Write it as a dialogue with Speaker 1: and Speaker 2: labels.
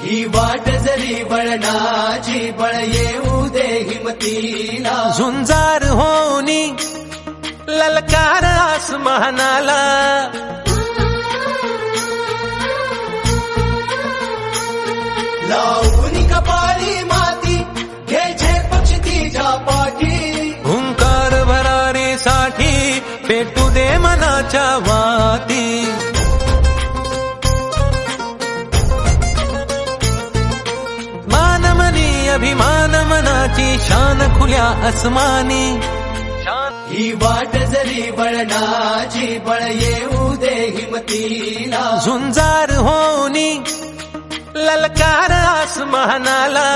Speaker 1: ही वाट जरी बळणाची बळ येऊ दे हिमतीला
Speaker 2: झुंजार होनी ललकार आसमानाला
Speaker 1: लावून कपाळी माती घे झेप तिच्या पाठी
Speaker 2: हुंकार भरारीसाठी पेटू दे मनाच्या वाती मानमनी अभिमान मनाची शान खुल्या आसमानी
Speaker 1: ही वाट जरी बळणाची बळ येऊ दे हिमतीला
Speaker 2: झुंजार होनी ललकार आसमानाला